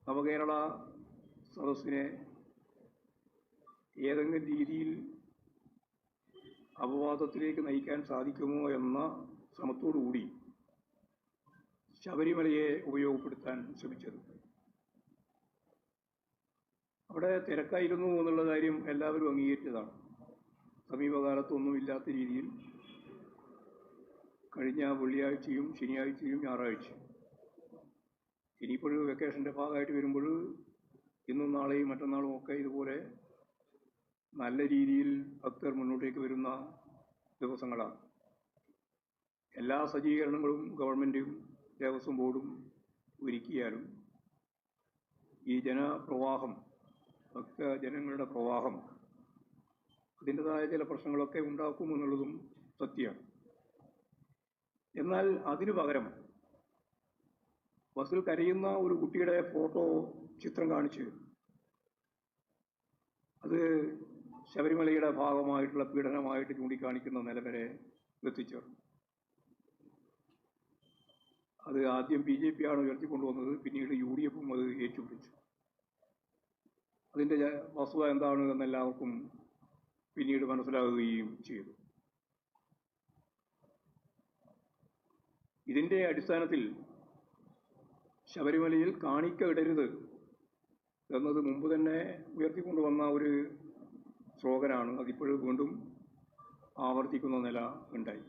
നവകേരള സദസ്സിനെ ഏതെങ്കിലും രീതിയിൽ അപവാദത്തിലേക്ക് നയിക്കാൻ സാധിക്കുമോ എന്ന ശ്രമത്തോടുകൂടി ശബരിമലയെ ഉപയോഗപ്പെടുത്താൻ ശ്രമിച്ചത്. അവിടെ തിരക്കായിരുന്നു എന്നുള്ള കാര്യം എല്ലാവരും അംഗീകരിച്ചതാണ്. സമീപകാലത്തൊന്നുമില്ലാത്ത രീതിയിൽ കഴിഞ്ഞ വെള്ളിയാഴ്ചയും ശനിയാഴ്ചയും ഞായറാഴ്ചയും, ഇനിയിപ്പോഴൊരു വെക്കേഷൻ്റെ ഭാഗമായിട്ട് വരുമ്പോൾ ഇന്നും നാളെയും മറ്റന്നാളും ഒക്കെ ഇതുപോലെ നല്ല രീതിയിൽ ഭക്തർ മുന്നോട്ടേക്ക് വരുന്ന ദിവസങ്ങളാണ്. എല്ലാ സജ്ജീകരണങ്ങളും ഗവൺമെൻറ്റും ദേവസ്വം ബോർഡും ഒരുക്കിയാലും ഈ ജനപ്രവാഹം, ഭക്തജനങ്ങളുടെ പ്രവാഹം അതിൻ്റെതായ ചില പ്രശ്നങ്ങളൊക്കെ ഉണ്ടാക്കുമെന്നുള്ളതും സത്യമാണ്. എന്നാൽ അതിനു പകരം ബസ്സിൽ കരയുന്ന ഒരു കുട്ടിയുടെ ഫോട്ടോ ചിത്രം കാണിച്ച് അത് ശബരിമലയുടെ ഭാഗമായിട്ടുള്ള പീഡനമായിട്ട് ചൂണ്ടിക്കാണിക്കുന്ന നില വരെ എത്തിച്ചേർന്നു. അത് ആദ്യം BJP ആണ് ഉയർത്തിക്കൊണ്ടുവന്നത്, പിന്നീട് UDFും അത് ഏറ്റുപിടിച്ചു. അതിൻ്റെ വസ്തുത എന്താണ് എന്നെല്ലാവർക്കും പിന്നീട് മനസ്സിലാകുകയും ചെയ്തു. ഇതിൻ്റെ അടിസ്ഥാനത്തിൽ ശബരിമലയിൽ കാണിക്ക ഇടരുത് എന്നത് മുമ്പ് തന്നെ ഉയർത്തിക്കൊണ്ടുവന്ന ഒരു സ്ലോഗനാണ്. അതിപ്പോഴും വീണ്ടും ആവർത്തിക്കുന്ന നില ഉണ്ടായി.